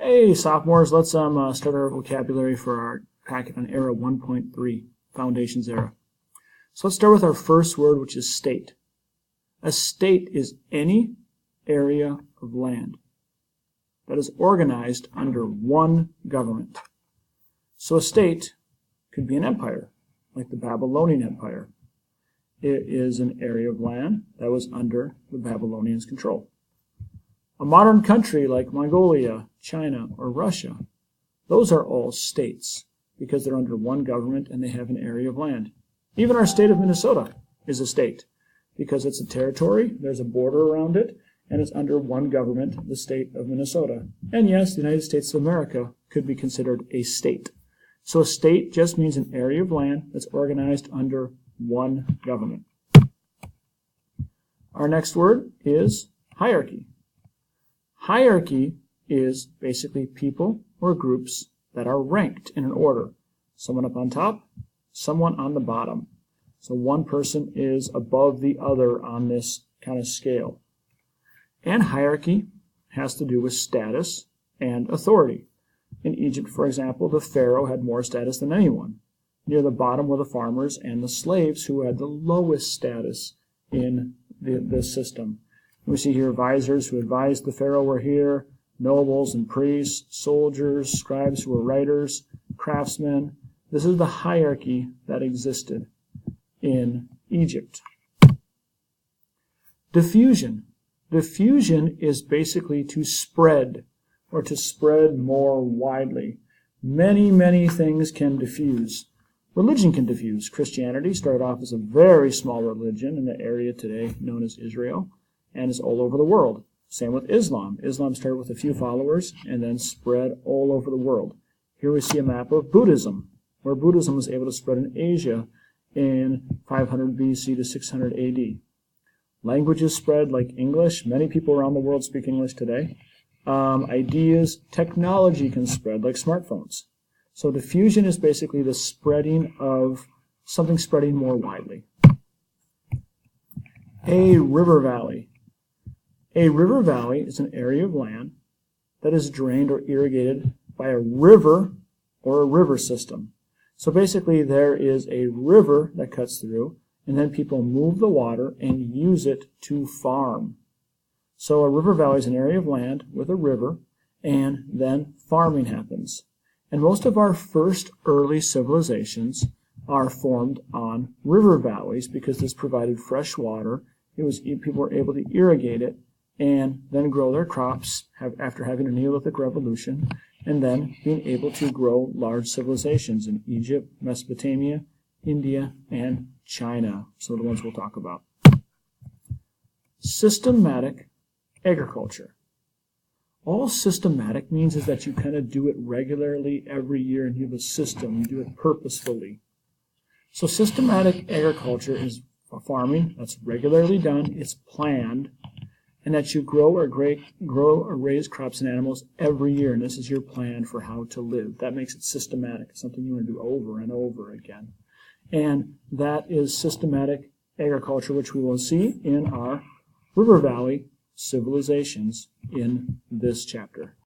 Hey, sophomores, let's start our vocabulary for our packet on Era 1.3, Foundations Era. So let's start with our first word, which is state. A state is any area of land that is organized under one government. So a state could be an empire, like the Babylonian Empire. It is an area of land that was under the Babylonians' control. A modern country like Mongolia, China, or Russia, those are all states because they're under one government and they have an area of land. Even our state of Minnesota is a state because it's a territory, there's a border around it, and it's under one government, the state of Minnesota. And yes, the United States of America could be considered a state. So a state just means an area of land that's organized under one government. Our next word is hierarchy. Hierarchy is basically people or groups that are ranked in an order. Someone up on top, someone on the bottom. So one person is above the other on this kind of scale. And hierarchy has to do with status and authority. In Egypt, for example, the pharaoh had more status than anyone. Near the bottom were the farmers and the slaves who had the lowest status in this system. We see here advisors who advised the pharaoh were here, nobles and priests, soldiers, scribes who were writers, craftsmen. This is the hierarchy that existed in Egypt. Diffusion. Diffusion is basically to spread, or to spread more widely. Many things can diffuse. Religion can diffuse. Christianity started off as a very small religion in the area today known as Israel, and is all over the world. Same with Islam. Islam started with a few followers and then spread all over the world. Here we see a map of Buddhism, where Buddhism was able to spread in Asia in 500 BC to 600 AD. Languages spread like English. Many people around the world speak English today. Ideas, technology can spread like smartphones. So diffusion is basically the spreading of something spreading more widely. A river valley. A river valley is an area of land that is drained or irrigated by a river or a river system. So basically there is a river that cuts through, and then people move the water and use it to farm. So a river valley is an area of land with a river, and then farming happens. And most of our first early civilizations are formed on river valleys because this provided fresh water. People were able to irrigate it and then grow their crops after having a Neolithic revolution, and then being able to grow large civilizations in Egypt, Mesopotamia, India, and China. So the ones we'll talk about. Systematic agriculture. All systematic means is that you kind of do it regularly every year and you have a system. You do it purposefully. So systematic agriculture is farming that's regularly done, it's planned, and that you grow or raise crops and animals every year, and this is your plan for how to live. That makes it systematic. It's something you want to do over and over again. And that is systematic agriculture, which we will see in our River Valley civilizations in this chapter.